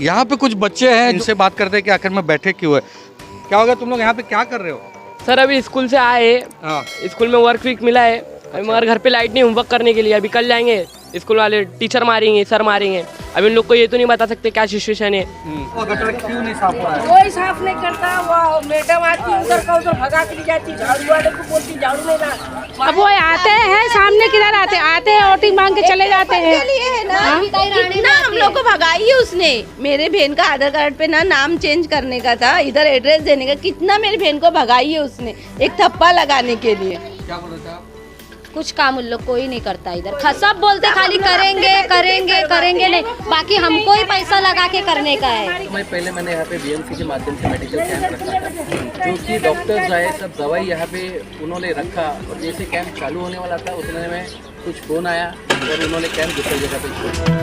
यहाँ पे कुछ बच्चे हैं, इनसे बात करते हैं कि आखिर में बैठे क्यों है। क्या होगा, तुम लोग यहाँ पे क्या कर रहे हो? सर अभी स्कूल से आए, स्कूल में वर्क वीक मिला है, मगर घर पे लाइट नहीं होमवर्क करने के लिए। अभी कल जाएंगे, स्कूल वाले टीचर मारेंगे, सर मारेंगे। अभी उन लोग को ये तो नहीं बता सकते क्या सिचुएशन है। वो गटर क्यों नहीं साफ हो रहा है? कोई साफ नहीं करता। वो मैडम आती है उधर का उधर भगा के ले जाती, झाड़ू वाले को बोलती झाड़ू नहीं ला। अब वो आते हैं सामने, किधर आते हैं वोटिंग मांग के चले जाते हैं। कितना हम लोग को भगाई है उसने। मेरे बहन का आधार कार्ड पे ना नाम चेंज करने का था, इधर एड्रेस देने का, कितना मेरी बहन को भगाई है उसने एक थप्पा लगाने के लिए। क्या बोल रहे थे आप? कुछ काम उन लोग कोई नहीं करता इधर। सब बोलते खाली करेंगे करेंगे करेंगे, नहीं बाकी हमको ही पैसा लगा के करने का है। मैंने यहाँ पे बीएमसी के माध्यम से मेडिकल कैंप रखा था, जो कि डॉक्टर्स आए, सब दवाई यहाँ पे उन्होंने रखा। और जैसे कैंप चालू होने वाला था उतने में कुछ फोन आया और उन्होंने कैंप दूसरी जगह पे छोड़ा।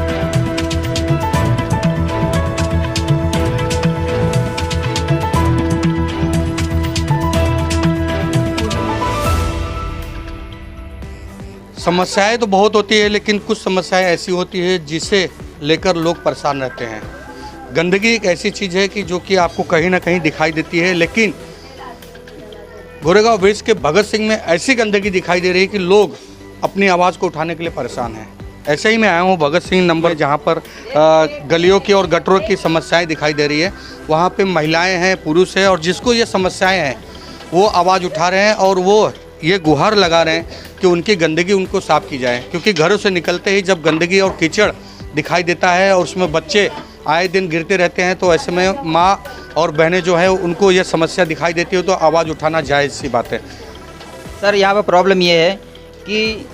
समस्याएं तो बहुत होती है, लेकिन कुछ समस्याएं ऐसी होती है जिसे लेकर लोग परेशान रहते हैं। गंदगी एक ऐसी चीज़ है कि जो कि आपको कहीं ना कहीं दिखाई देती है, लेकिन गोरेगांव वेस्ट के भगत सिंह में ऐसी गंदगी दिखाई दे रही है कि लोग अपनी आवाज़ को उठाने के लिए परेशान हैं। ऐसे ही मैं आया हूँ भगत सिंह नंबर, जहाँ पर गलियों की और गटरों की समस्याएँ दिखाई दे रही है। वहाँ पर महिलाएँ हैं, पुरुष हैं, और जिसको ये समस्याएँ हैं वो आवाज़ उठा रहे हैं और वो ये गुहार लगा रहे हैं कि उनकी गंदगी उनको साफ़ की जाए। क्योंकि घरों से निकलते ही जब गंदगी और कीचड़ दिखाई देता है और उसमें बच्चे आए दिन गिरते रहते हैं, तो ऐसे में माँ और बहनें जो है उनको ये समस्या दिखाई देती है, तो आवाज़ उठाना जायज़ सी बात है। सर यहाँ पर प्रॉब्लम ये है कि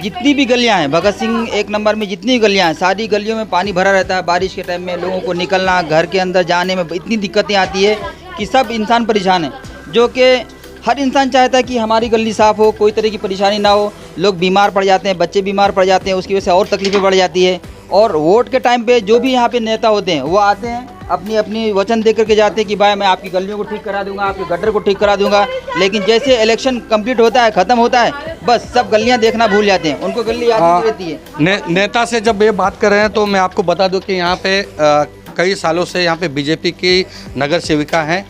जितनी भी गलियाँ हैं भगत सिंह एक नंबर में, जितनी गलियाँ हैं सारी गलियों में पानी भरा रहता है। बारिश के टाइम में लोगों को निकलना, घर के अंदर जाने में इतनी दिक्कतें आती है कि सब इंसान परेशान है। जो कि हर इंसान चाहता है कि हमारी गली साफ़ हो, कोई तरह की परेशानी ना हो। लोग बीमार पड़ जाते हैं, बच्चे बीमार पड़ जाते हैं, उसकी वजह से और तकलीफें बढ़ जाती है। और वोट के टाइम पे जो भी यहाँ पे नेता होते हैं वो आते हैं, अपनी अपनी वचन दे करके जाते हैं कि भाई मैं आपकी गलियों को ठीक करा दूंगा, आपके गटर को ठीक करा दूंगा। लेकिन जैसे इलेक्शन कंप्लीट होता है, ख़त्म होता है, बस सब गलियाँ देखना भूल जाते हैं, उनको गली याद नहीं रहती है। नेता से जब ये बात कर रहे हैं तो मैं आपको बता दूँ कि यहाँ पे कई सालों से यहाँ पे बीजेपी की नगर सेविका हैं,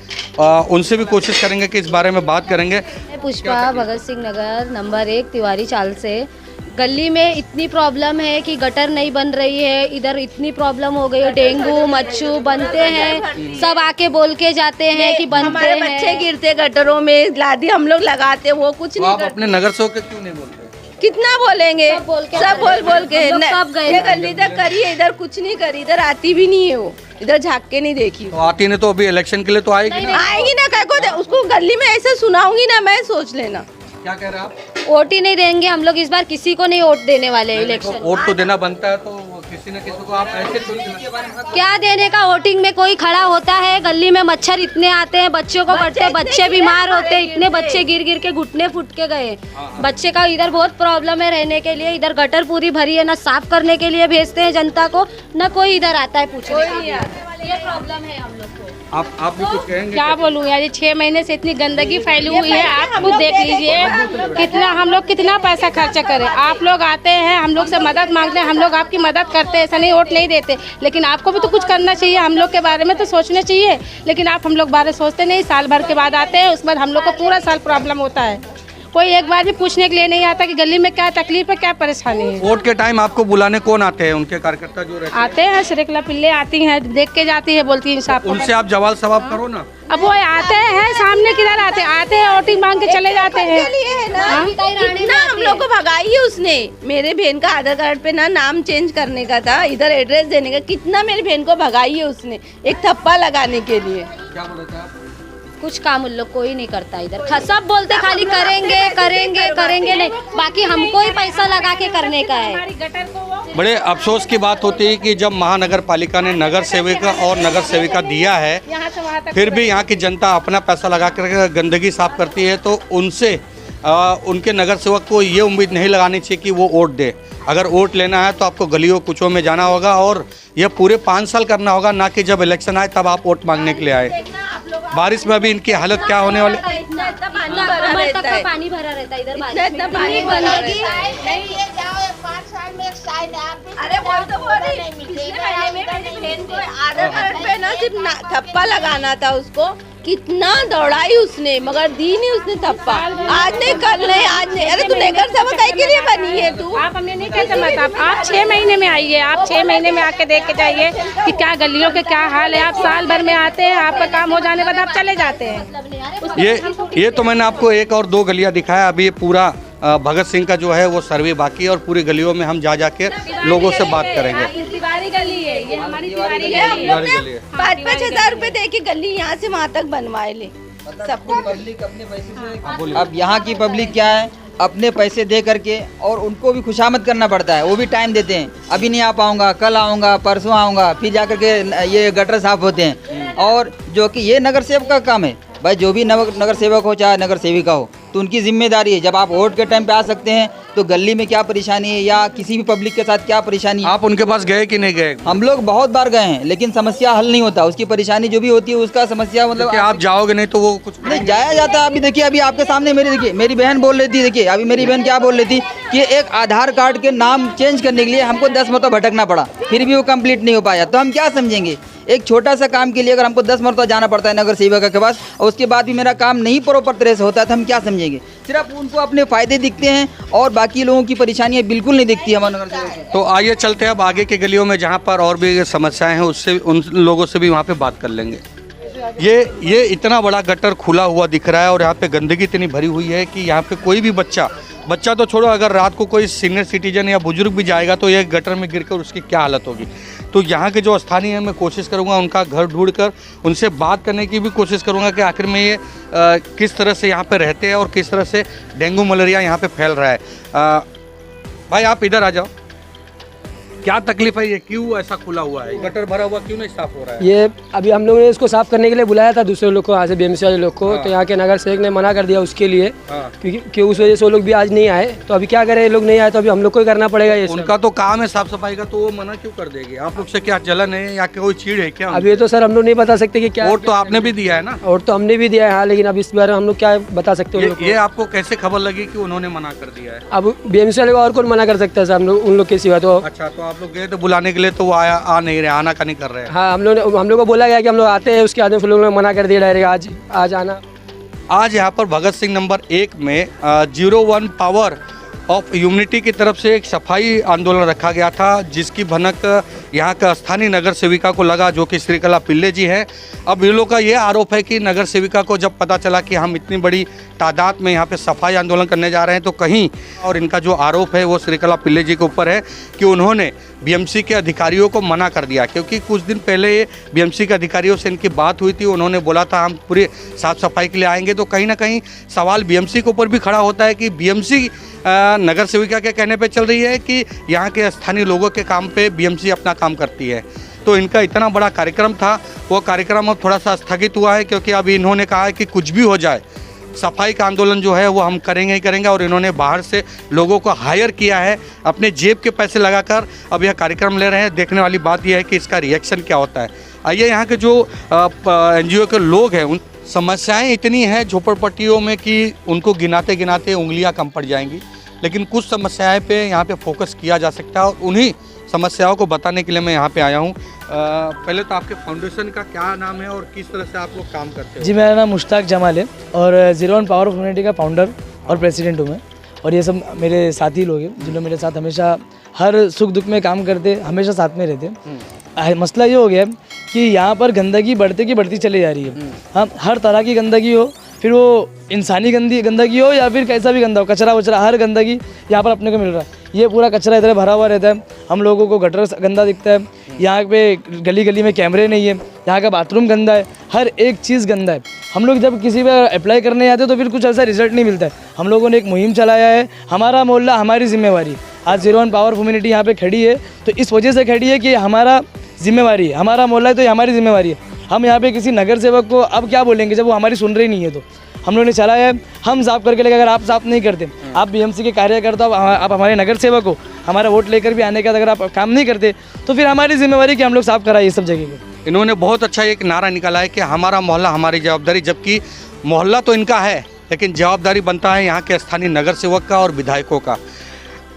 उनसे भी कोशिश करेंगे कि इस बारे में बात करेंगे। पुष्पा, भगत सिंह नगर नंबर 1 तिवारी चाल से। गली में इतनी प्रॉब्लम है कि गटर नहीं बन रही है, इधर इतनी प्रॉब्लम हो गई है, डेंगू मच्छू बनते हैं, सब आके बोल के जाते हैं कि बनते हमारे हैं। बच्चे गिरते गटरों में, लादी हम लोग लगाते, वो कुछ नहीं करते। अपने नगर सेवक क्यों नहीं बोलते? कितना बोलेंगे, सब बोल के हम लोग सब गए। ये गली तक करी है, इधर कुछ नहीं करी, इधर आती भी नहीं है वो, इधर झाँक के नहीं देखी। तो आती नहीं तो अभी इलेक्शन के लिए तो आएगी ना? आएगी ना, कह को उसको गली में ऐसे सुनाऊंगी ना मैं, सोच लेना। क्या कह रहे हैं आप? वोट ही नहीं देंगे हम लोग, इस बार किसी को नहीं वोट देने वाले इलेक्शन। वोट तो देना बनता है, तो किसी न किसी को आप ऐसे क्या देने का? वोटिंग में कोई खड़ा होता है, गली में मच्छर इतने आते हैं, बच्चों को कटते, बच्चे बीमार होते हैं, इतने बच्चे गिर गिर के घुटने फूट के गए। बच्चे का इधर बहुत प्रॉब्लम है रहने के लिए, इधर गटर पूरी भरी है, ना साफ करने के लिए भेजते हैं जनता को, ना कोई इधर आता है पूछने के लिए। ये प्रॉब्लम है हम लोग को। आप भी कुछ कहेंगे? क्या बोलूँ यार, 6 महीने से इतनी गंदगी फैली हुई है, आप खुद देख लीजिए कितना हम लोग कितना पैसा खर्चा करें। आप लोग आते हैं, हम लोग से मदद मांगते हैं, हम लोग आपकी मदद करते हैं, ऐसा नहीं वोट नहीं देते, लेकिन आपको भी तो कुछ करना चाहिए, हम लोग के बारे में तो सोचना चाहिए। लेकिन आप हम लोग बारे सोचते नहीं, साल भर के बाद आते हैं, उसके बाद हम लोग को पूरा साल प्रॉब्लम होता है। कोई एक बार भी पूछने के लिए नहीं आता कि गली में क्या तकलीफ है, क्या परेशानी है। वोट के टाइम आपको बुलाने कौन आते हैं? उनके कार्यकर्ता जो रहते हैं? आते हैं, श्रीकला पिल्ले आती हैं, देख के जाती है, बोलती है साहब। उनसे आप जवाब सवाब करो ना। अब वो आते हैं सामने, किधर आते हैं वोटिंग मांग के चले जाते हैं। कितना हम लोग को भगाई है उसने। मेरे बहन का आधार कार्ड पे ना नाम चेंज करने का था, इधर एड्रेस देने का, कितना मेरी बहन को भगाई है उसने एक थप्पा लगाने के लिए। क्या बोल रहे थे आप? कुछ काम उन लोग कोई नहीं करता इधर। सब बोलते खाली करेंगे करेंगे करेंगे, नहीं बाकी हमको ही पैसा लगा के करने का है। बड़े अफसोस की बात होती है कि जब महानगर पालिका ने नगर सेविका और नगर सेविका दिया है, फिर भी यहाँ की जनता अपना पैसा लगा कर गंदगी साफ करती है, तो उनसे उनके नगर सेवक को ये उम्मीद नहीं लगानी चाहिए कि वो वोट दे। अगर वोट लेना है तो आपको गलियों कुचों में जाना होगा और यह पूरे 5 साल करना होगा, ना कि जब इलेक्शन आए तब आप वोट मांगने के लिए आए। बारिश में भी इनकी हालत क्या होने वाली? पानी भरा रहता है इधर। इतना पानी भरा रहता है। अरे वो तो बोल रही, पिछले महीने में मेरी बहन को आधार कार्ड पे ना सिर्फ थप्पा लगाना था उसको, कितना दौड़ाई उसने मगर दी नहीं उसने थप्पा। आज नहीं कल नहीं आज नहीं। अरे तू नगर सेवक काहे के लिए बनी है तू? आप हमें नहीं कहते मत आप 6 महीने में आइए, आप 6 महीने में आके देख के जाइए कि क्या गलियों के क्या हाल है। आप साल भर में आते हैं, आपका काम हो जाने बाद आप चले जाते हैं। ये तो मैंने आपको 1 और 2 गलियां दिखाया। अभी ये पूरा भगत सिंह का जो है वो सर्वे बाकी है और पूरी गलियों में हम जा जाके लोगों से बात करेंगे। तिवारी गली है ये, हमारी तिवारी ये हम गली लोग है। ने 5-5 हजार रुपए दे के गली यहाँ से वहाँ तक बनवाए ले सब कुछ। पब्लिक अपने पैसे से, अब यहाँ की पब्लिक क्या है, अपने पैसे दे करके और उनको भी खुशामद करना पड़ता है। वो भी टाइम देते हैं, अभी नहीं आ पाऊंगा, कल आऊँगा, परसों आऊँगा, फिर जा करके ये गटर साफ होते हैं। और जो कि ये नगर सेवक का काम है भाई, जो भी नगर सेवक हो चाहे नगर सेविका हो, तो उनकी जिम्मेदारी है। जब आप वोट के टाइम पे आ सकते हैं तो गली में क्या परेशानी है या किसी भी पब्लिक के साथ क्या परेशानी है। आप उनके पास गए कि नहीं गए? हम लोग बहुत बार गए हैं लेकिन समस्या हल नहीं होता। उसकी परेशानी जो भी होती है उसका समस्या मतलब कि आप जाओगे नहीं तो वो कुछ नहीं जाया जाता है। अभी देखिए, अभी आपके सामने मेरी बहन बोल रही थी, देखिए अभी मेरी बहन क्या बोल रही थी कि एक आधार कार्ड के नाम चेंज करने के लिए हमको 10 मरतबा भटकना पड़ा, फिर भी वो कंप्लीट नहीं हो पाया। तो हम क्या समझेंगे? एक छोटा सा काम के लिए अगर हमको 10 मरतबा जाना पड़ता है नगर सेविका के पास और उसके बाद भी मेरा काम नहीं प्रॉपर तरह से होता है तो हम क्या समझेंगे? सिर्फ उनको अपने फायदे दिखते हैं और बाकी लोगों की परेशानियां बिल्कुल नहीं दिखती हमारे नगर सेवक को। तो आइए चलते हैं अब आगे की गलियों में जहाँ पर और भी समस्याएं हैं, उससे उन लोगों से भी वहाँ पे बात कर लेंगे। ये इतना बड़ा गटर खुला हुआ दिख रहा है और यहाँ पे गंदगी इतनी भरी हुई है कि यहाँ पे कोई भी बच्चा तो छोड़ो, अगर रात को कोई सीनियर सिटीजन या बुजुर्ग भी जाएगा तो ये गटर में गिरकर उसकी क्या हालत होगी। तो यहाँ के जो स्थानीय हैं, मैं कोशिश करूँगा उनका घर ढूंढकर उनसे बात करने की भी कोशिश करूँगा कि आखिर में ये किस तरह से यहाँ पे रहते हैं और किस तरह से डेंगू मलेरिया यहाँ पे फैल रहा है। भाई आप इधर आ जाओ, क्या तकलीफ है? ये क्यों ऐसा खुला हुआ है? गटर भरा हुआ क्यों नहीं साफ हो रहा है? ये अभी हम लोगों ने इसको साफ करने के लिए बुलाया था दूसरे लोग को, आज से बीएमसी वाले लोग को। तो यहाँ के नगर सेवक ने मना कर दिया उसके लिए, क्योंकि उस वजह से वो लोग भी आज नहीं आए। तो अभी क्या करें, ये लोग नहीं आए तो अभी हम लोग को ही करना पड़ेगा ये। उनका तो काम है साफ सफाई का, तो वो मना क्यों कर देंगे? आप लोग से क्या जलन है या कोई चीड़ है क्या? अभी तो सर हम लोग नहीं बता सकते कि क्या। वोट तो आपने भी दिया है ना? वोट तो हमने भी दिया है हाँ, लेकिन अब इस बार हम लोग क्या बता सकते हैं? ये आपको कैसे खबर लगी कि उन्होंने मना कर दिया है? अब बीएमसी वाले को और कौन मना कर सकता है सर, हम लोग उन लोग के सिवा तो। अच्छा, तो आप लोग गए तो बुलाने के लिए, तो वो आ नहीं रहे, आना का नहीं कर रहे हैं? हाँ, हम लोग को बोला गया कि हम लोग आते हैं, उसके बाद फिर लोगों ने मना कर दिया डायरेक्ट आज आना। आज यहाँ पर भगत सिंह नंबर 1 में 01 पावर ऑफ यूनिटी की तरफ से एक सफाई आंदोलन रखा गया था, जिसकी भनक यहाँ का स्थानीय नगर सेविका को लगा, जो कि श्रीकला पिल्ले जी हैं। अब इन लोगों का ये आरोप है कि नगर सेविका को जब पता चला कि हम इतनी बड़ी तादाद में यहाँ पे सफाई आंदोलन करने जा रहे हैं तो कहीं, और इनका जो आरोप है वो श्रीकला पिल्ले जी के ऊपर है कि उन्होंने बीएमसी के अधिकारियों को मना कर दिया। क्योंकि कुछ दिन पहले बीएमसी के अधिकारियों से इनकी बात हुई थी, उन्होंने बोला था हम पूरे साफ सफाई के लिए आएंगे। तो कहीं ना कहीं सवाल बीएमसी के ऊपर भी खड़ा होता है कि बीएमसी नगर सेविका के कहने पे चल रही है कि यहाँ के स्थानीय लोगों के काम पे बीएमसी अपना काम करती है। तो इनका इतना बड़ा कार्यक्रम था, वो कार्यक्रम अब थोड़ा सा स्थगित हुआ है, क्योंकि अब इन्होंने कहा है कि कुछ भी हो जाए सफाई का आंदोलन जो है वो हम करेंगे ही करेंगे। और इन्होंने बाहर से लोगों को हायर किया है, अपने जेब के पैसे लगाकर अब यह कार्यक्रम ले रहे हैं। देखने वाली बात यह है कि इसका रिएक्शन क्या होता है। आइए, यहाँ के जो NGO के लोग हैं, उन समस्याएं इतनी हैं झोपड़पट्टियों में कि उनको गिनाते गिनाते उंगलियां कम पड़ जाएंगी, लेकिन कुछ समस्याएं पे यहाँ पे फोकस किया जा सकता है और उन्हीं समस्याओं को बताने के लिए मैं यहाँ पे आया हूँ। पहले तो आपके फाउंडेशन का क्या नाम है और किस तरह से आप लोग काम करते हैं? जी, मेरा नाम मुश्ताक जमाल है और 01 पावर ऑफ यूनिटी का फाउंडर और प्रेसिडेंट हूँ मैं। और ये सब मेरे साथी लोग हैं जिन्होंने मेरे साथ हमेशा हर सुख दुख में काम करते, हमेशा साथ में रहते। मसला ये हो गया कि यहाँ पर गंदगी बढ़ती की बढ़ती चली जा रही है। हाँ, हर तरह की गंदगी हो, फिर वो इंसानी गंदगी हो या फिर कैसा भी गंदा हो, कचरा वचरा, हर गंदगी यहाँ पर अपने को मिल रहा है। ये पूरा कचरा इधर भरा हुआ रहता है, हम लोगों को गटर गंदा दिखता है, यहाँ पे गली गली में कैमरे नहीं है, यहाँ का बाथरूम गंदा है, हर एक चीज़ गंदा है। हम लोग जब किसी पर अप्लाई करने आते तो फिर कुछ ऐसा रिजल्ट नहीं मिलता है। हम लोगों ने एक मुहिम चलाया है, हमारा मोहल्ला हमारी जिम्मेवारी। आज 01 पावर कम्युनिटी यहाँ पे खड़ी है तो इस वजह से खड़ी है कि हमारा जिम्मेवारी है, हमारा मोहल्ला है तो ये हमारी जिम्मेवारी है। हम यहाँ पे किसी नगर सेवक को अब क्या बोलेंगे जब वो हमारी सुन रही नहीं है। तो हम लोगों ने चलाया है, हम साफ करके लेकर, अगर आप साफ नहीं करते, आप बीएमसी के कार्यकर्ता, आप हमारे नगर सेवक हो, हमारा वोट लेकर भी आने का अगर आप काम नहीं करते तो फिर हमारी जिम्मेवारी कि हम लोग साफ कराए ये सब जगह को। इन्होंने बहुत अच्छा एक नारा निकाला है कि हमारा मोहल्ला हमारी जवाबदारी, जबकि मोहल्ला तो इनका है लेकिन जवाबदारी बनता है यहाँ के स्थानीय नगर सेवक का और विधायकों का।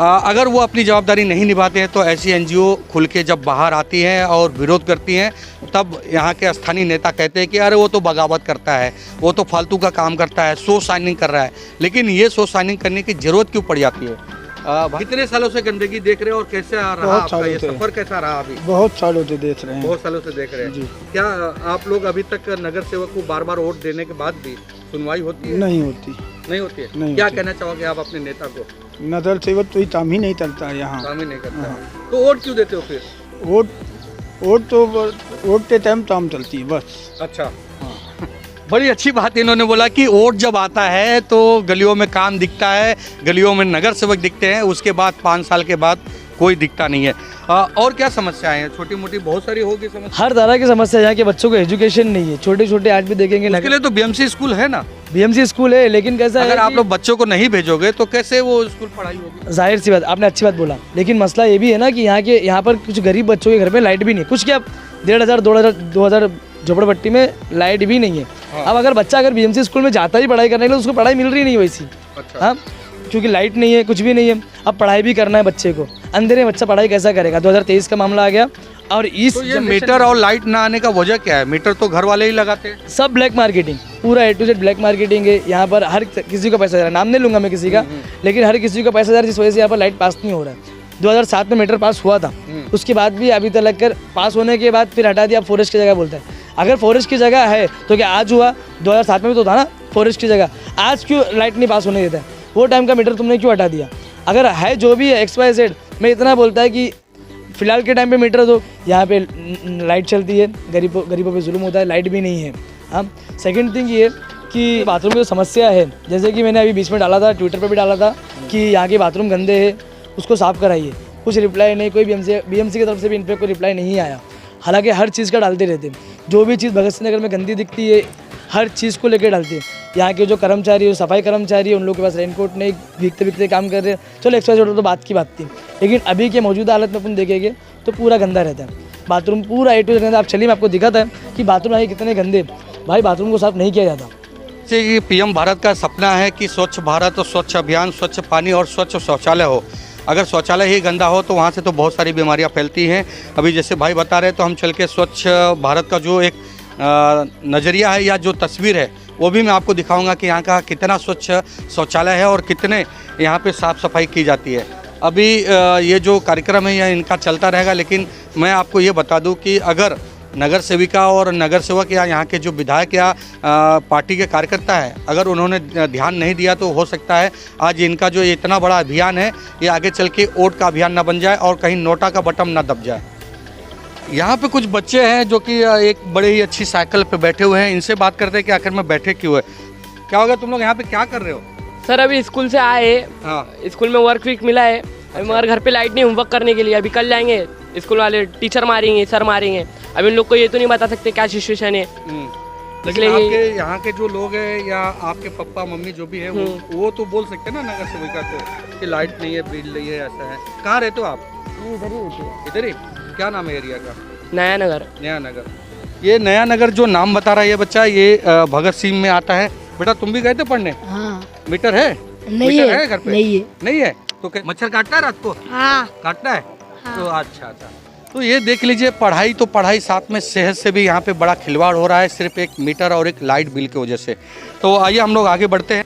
अगर वो अपनी जवाबदारी नहीं निभाते हैं तो ऐसी एनजीओ खुल के जब बाहर आती हैं और विरोध करती हैं, तब यहाँ के स्थानीय नेता कहते हैं कि अरे वो तो बगावत करता है, वो तो फालतू का काम करता है, शो शाइनिंग कर रहा है। लेकिन ये शो शाइनिंग करने की जरूरत क्यों पड़ जाती है? कितने सालों से गंदगी देख रहे हो और कैसे रहा आपका ये सफर, कैसा रहा अभी? बहुत सालों से देख रहे हैं। बहुत सालों से देख रहे हैं जी। क्या आप लोग अभी तक नगर सेवक को बार बार वोट देने के बाद भी सुनवाई होती है? नहीं होती। नहीं होती है? नहीं क्या होती। कहना चाहोगे आप अपने नेता को? नगर सेवक तो काम ही नहीं करता है यहाँ। काम ही नहीं करता है। तो वोट क्यों देते हो फिर? वोट के टाइम काम चलती है बस। अच्छा, बड़ी अच्छी बात इन्होंने बोला कि वोट जब आता है तो गलियों में काम दिखता है, गलियों में नगर सेवक दिखते हैं, उसके बाद 5 साल के बाद कोई दिखता नहीं है। और क्या समस्याएं हैं? छोटी मोटी बहुत सारी होगी समस्या। हर तरह की समस्या है। यहाँ के बच्चों को एजुकेशन नहीं है, छोटे छोटे आज भी देखेंगे। इसके लिए तो बीएमसी स्कूल है ना? बीएमसी स्कूल है, लेकिन कैसा है अगर आप लोग बच्चों को नहीं भेजोगे तो कैसे वो स्कूल पढ़ाई होगी? जाहिर सी बात, आपने अच्छी बात बोला, लेकिन मसला ये भी है ना कि यहाँ पर कुछ गरीब बच्चों के घर में लाइट भी नहीं है। कुछ क्या 1,500 झोपड़पट्टी में लाइट भी नहीं है। हाँ। अब अगर बच्चा अगर बीएमसी स्कूल में जाता ही पढ़ाई करने के लिए, उसको पढ़ाई मिल रही नहीं वैसी। अच्छा। हाँ, क्योंकि लाइट नहीं है, कुछ भी नहीं है। अब पढ़ाई भी करना है बच्चे को, अंधेरे में बच्चा पढ़ाई कैसा करेगा? 2023 का मामला आ गया। और इस तो ये मीटर और लाइट ना आने का वजह क्या है? मीटर तो घर वाले ही लगाते हैं। सब ब्लैक मार्केटिंग, पूरा A to Z black marketing है। यहाँ पर हर किसी को पैसा जा रहा है, नाम नहीं लूंगा मैं किसी का, लेकिन हर किसी को पैसा जा रहा है, जिस वजह से यहाँ पर लाइट पास नहीं हो रहा है। 2007 में मीटर पास हुआ था, उसके बाद भी अभी तक लगकर पास होने के बाद फिर हटा दिया, फॉरेस्ट की जगह बोलता है। अगर फॉरेस्ट की जगह है तो क्या आज हुआ? 2007 में भी तो था ना फॉरेस्ट की जगह। आज क्यों लाइट नहीं पास होने देता है? वो टाइम का मीटर तुमने क्यों हटा दिया? अगर है जो भी है XYZ, मैं इतना बोलता है कि फिलहाल के टाइम पे मीटर दो, यहाँ पे लाइट चलती है, गरीबों पे जुल्म होता है, लाइट भी नहीं है। हाँ, सेकंड थिंग ये कि बाथरूम की जो समस्या है, जैसे कि मैंने अभी बीच में डाला था, ट्विटर पे भी डाला था कि यहाँ के बाथरूम गंदे हैं, उसको साफ़ कराइए। कुछ रिप्लाई नहीं, कोई बीएमसी की तरफ से भी इन पर कोई रिप्लाई नहीं आया। हालांकि हर चीज़ का डालते रहते हैं, जो भी चीज़ भगत सिंह नगर में गंदी दिखती है हर चीज़ को लेकर डालते हैं। यहाँ के जो कर्मचारी, जो सफाई कर्मचारी है, उन लोगों के पास रेनकोट नहीं, भीगते काम कर रहे हैं। चलो XYZ तो बात की बात थी, लेकिन अभी के मौजूदा हालत में अपन देखेंगे तो पूरा गंदा रहता है। बाथरूम पूरा A to Z गंदा। आप चलिए, मैं आपको दिखाता है कि बाथरूम आगे कितने गंदे। भाई बाथरूम को साफ़ नहीं किया जाता। ये PM भारत का सपना है कि स्वच्छ भारत, स्वच्छ अभियान, स्वच्छ पानी और स्वच्छ शौचालय हो। अगर शौचालय ही गंदा हो तो वहाँ से तो बहुत सारी बीमारियाँ फैलती हैं। अभी जैसे भाई बता रहे तो हम चल के स्वच्छ भारत का जो एक नज़रिया है या जो तस्वीर है वो भी मैं आपको दिखाऊंगा कि यहाँ का कितना स्वच्छ शौचालय है और कितने यहाँ पे साफ़ सफाई की जाती है। अभी ये जो कार्यक्रम है यह इनका चलता रहेगा, लेकिन मैं आपको ये बता दूँ कि अगर नगर सेविका और नगर सेवक या यहाँ के जो विधायक या पार्टी के कार्यकर्ता हैं, अगर उन्होंने ध्यान नहीं दिया तो हो सकता है आज इनका जो इतना बड़ा अभियान है ये आगे चल के वोट का अभियान ना बन जाए और कहीं नोटा का बटन ना दब जाए। यहाँ पे कुछ बच्चे हैं जो कि एक बड़े ही अच्छी साइकिल पे बैठे हुए हैं। इनसे बात करते हैं कि आखिर में बैठे क्यों है। क्या होगा, तुम लोग यहाँ पे क्या कर रहे हो? सर अभी स्कूल से आए, हाँ, स्कूल में वर्क वीक मिला है, अभी मगर घर पे लाइट नहीं, होमवर्क करने के लिए। अभी कल जाएंगे, स्कूल वाले टीचर मारेंगे, सर मारेंगे। अभी उन लोग को ये तो नहीं बता सकते क्या सिचुएशन है। लेकिन आपके यहाँ के जो लोग हैं या आपके पापा मम्मी जो भी है वो तो बोल सकते हैं ना नगर सेविका को कि लाइट नहीं है, बिल नहीं है, ऐसा है। कहाँ रहते हो आप? इधर ही होती है। इधर ही? क्या नाम है एरिया का? नया नगर। नया नगर। ये नया नगर जो नाम बता रहा है ये बच्चा, ये भगत सिंह में आता है। बेटा तुम भी गए थे पढ़ने? हाँ। मीटर है? नहीं मीटर है घर पे? नहीं है तो मच्छर काटता है रात को? हाँ। काटता है? हाँ। तो अच्छा। तो ये देख लीजिए, पढ़ाई तो पढ़ाई, साथ में सेहत से भी यहाँ पे बड़ा खिलवाड़ हो रहा है, सिर्फ एक मीटर और एक लाइट बिल की वजह से। तो आइए हम लोग आगे बढ़ते हैं।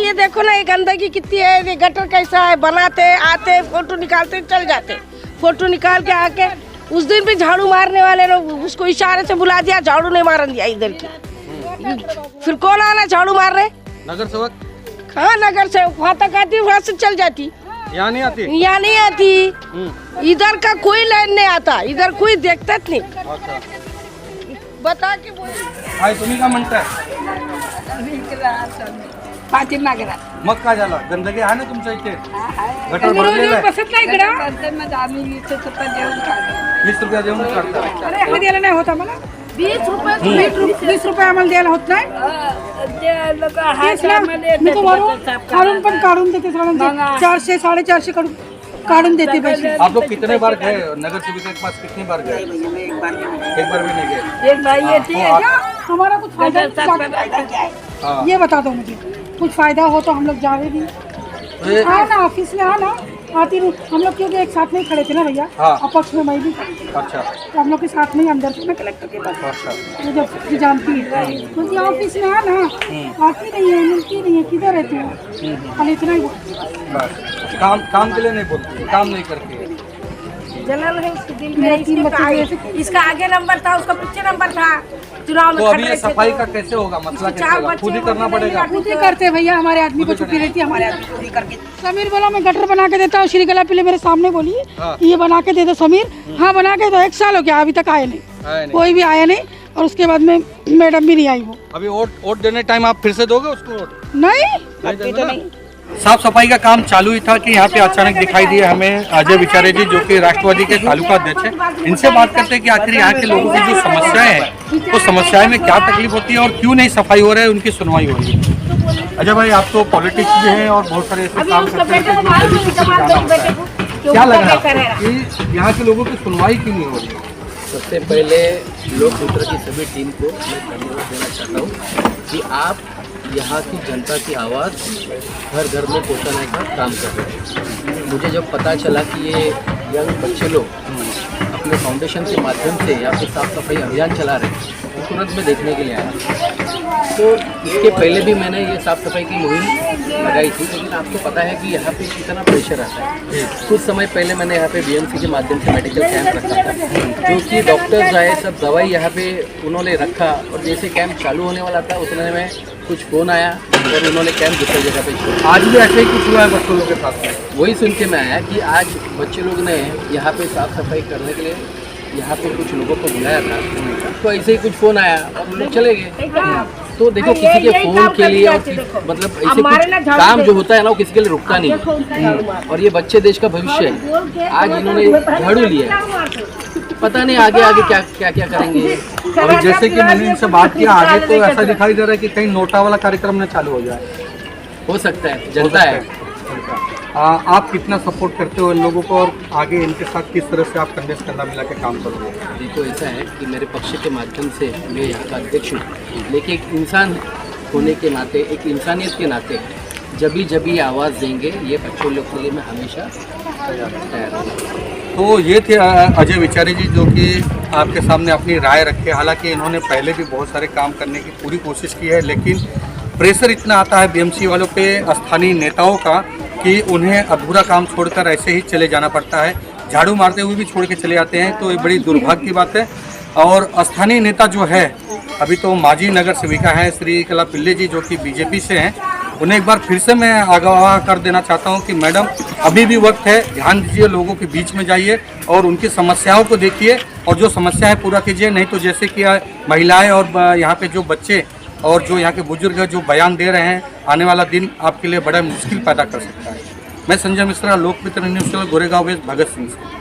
ये देखो ना, ये गंदगी कितनी है, ये गटर कैसा है, बनाते आते फोटो निकालते चल जाते, फोटो निकाल के आके उस दिन भी झाड़ू मारने वाले लोग उसको इशारे से बुला दिया, झाड़ू नहीं मारन दिया इधर की। फिर कौन आना झाड़ू मार रहे? नगर सेवक? हाँ नगर से वहाँ तक आती, वहाँ से चल जाती, यहाँ नहीं आती? यहाँ नहीं आती। इधर का कोई लाइन नहीं आता, इधर कोई देखता नहीं। बता के काय तुम्ही का म्हणताय? मग काय झालं? गंदगी आहे ना तुमच्या इथे? गटर भरलेलं आहे? 20 रुपया देऊन काढता? अरे आम्हाला द्यायला नाही होत, आम्हाला 20 रुपये आम्हाला द्यायला होत नाही। मी तुम्हाला काढून पण काढून देते, 400 450 काढून देते पैसे। आप लोग कितने बार गए नगर सेविका के पास? कितनी बार गए? एक बार भी नहीं गए। एक भाई ये थी, हमारा कुछ फायदा ये बता दो मुझे, कुछ फायदा हो तो हम लोग जावे भी। हाँ ना, ऑफिस में आना आती नहीं हम लोग, क्योंकि एक साथ में खड़े थे ना भैया, अपक्ष में मैं भी खड़ी थी। अच्छा, तो हम लोग के साथ में ही अंदर थे ना कलेक्टर के पास। अच्छा, तो जब जानती है क्योंकि ऑफिस में आना आती नहीं है, मिलती नहीं है, किधर रहती है, खाली इतना ही बस काम के लिए नहीं बोलती, काम नहीं करती है। जलन है उसके दिल में, इसका आगे नंबर था, उसका पीछे नंबर था, चुनाव में। तो अभी ये सफाई का कैसे होगा? मसला कैसे होगा? खुद ही करना पड़ेगा। खुद ही करते भैया, हमारे आदमी को छुट्टी रहती है, हमारे आदमी खुद ही करके। समीर बोला मैं गटर बना के देता हूँ, श्रीकला पहले मेरे सामने बोली ये बना के दे दो समीर। हाँ बना के दो, 1 साल हो गया अभी तक आए नहीं, कोई भी आया नहीं, और उसके बाद में मैडम भी नहीं आई। वो अभी वोट देने टाइम आप फिर से दोगे उसको वोट? नहीं। साफ सफाई का काम चालू ही था कि यहाँ पे अचानक दिखाई दिए हमें अजय विचारे जी, जो कि राष्ट्रवादी के तालुका अध्यक्ष हैं। इनसे बात करते हैं कि आखिर यहाँ के लोगों की जो समस्याएं हैं, तो समस्याएं में क्या तकलीफ होती है और क्यों नहीं सफाई हो रहा है, उनकी सुनवाई हो रही है। अजय भाई, आप तो पॉलिटिक्स भी हैं और बहुत सारे ऐसे काम करते हैं, क्या लग रहा है कि यहाँ के लोगों की सुनवाई क्यों नहीं हो रही है? सबसे पहले लोकतंत्र की सभी टीम को मैं धन्यवाद देना चाहता हूँ कि आप यहाँ की जनता की आवाज़ घर घर में पहुँचाने का काम कर रहे हैं। मुझे जब पता चला कि ये यंग बच्चे लोग अपने फाउंडेशन के माध्यम से यहाँ पे साफ सफाई अभियान चला रहे हैं, तो तुरंत में देखने के लिए आया। तो इसके पहले भी मैंने ये साफ़ सफाई की मुहिम लगाई थी, लेकिन आपको पता है कि यहाँ पे कितना प्रेशर आता है। कुछ समय पहले मैंने यहाँ पे बीएमसी के माध्यम से मेडिकल कैंप रखा था, जो कि डॉक्टर्स आए, सब दवाई यहाँ पे उन्होंने रखा, और जैसे कैंप चालू होने वाला था उतने में कुछ फ़ोन आया और उन्होंने कैंप दूसरी जगह पे छोड़ा। आज भी ऐसे ही कुछ हुआ है बच्चों लोग के साथ? वही सुन के मैं आया कि आज बच्चे लोग ने यहाँ पे साफ़ सफाई करने के लिए यहाँ पे कुछ लोगों को बुलाया था, तो ऐसे ही कुछ फ़ोन आया और लोग चले गए। तो देखो, किसी के फ़ोन के लिए और मतलब ऐसे कुछ काम जो होता है ना, वो किसी के लिए रुकता नहीं है। और ये बच्चे देश का भविष्य है। आज इन्होंने झाड़ू लिया, पता नहीं आगे आगे क्या क्या करेंगे। अभी जैसे कि मैंने इनसे बात किया, आगे तो ऐसा दिखाई दे रहा है कि कहीं नोटा वाला कार्यक्रम न चालू हो जाए। हो सकता है, जनता है। आप कितना सपोर्ट करते हो इन लोगों को, और आगे इनके साथ किस तरह से आप कंधे से कंधा मिला के काम करोगे? देखो, ऐसा है कि मेरे पक्ष के माध्यम से मैं यहाँ का अध्यक्ष हूँ, लेकिन एक इंसान होने के नाते, एक इंसानियत के नाते जब भी आवाज़ देंगे ये बच्चों लोग के लिए मैं हमेशा तैयार हूँ। तो ये थे अजय विचारे जी, जो कि आपके सामने अपनी राय रखे। हालांकि इन्होंने पहले भी बहुत सारे काम करने की पूरी कोशिश की है, लेकिन प्रेशर इतना आता है बीएमसी वालों पे, स्थानीय नेताओं का, कि उन्हें अधूरा काम छोड़कर ऐसे ही चले जाना पड़ता है। झाड़ू मारते हुए भी छोड़ के चले जाते हैं, तो ये बड़ी दुर्भाग्य की बात है। और स्थानीय नेता जो है, अभी तो माजी नगर सेविका हैं श्रीकला पिल्ले जी, जो कि बीजेपी से हैं, उन्हें एक बार फिर से मैं आगाह कर देना चाहता हूं कि मैडम, अभी भी वक्त है, ध्यान दीजिए, लोगों के बीच में जाइए और उनकी समस्याओं को देखिए और जो समस्या है पूरा कीजिए। नहीं तो जैसे कि महिलाएं और यहाँ पे जो बच्चे और जो यहाँ के बुजुर्ग जो बयान दे रहे हैं, आने वाला दिन आपके लिए बड़ा मुश्किल पैदा कर सकता है। मैं संजय मिश्रा, लोकमित्र news channel, Goregaon waste, Bhagat Singh से।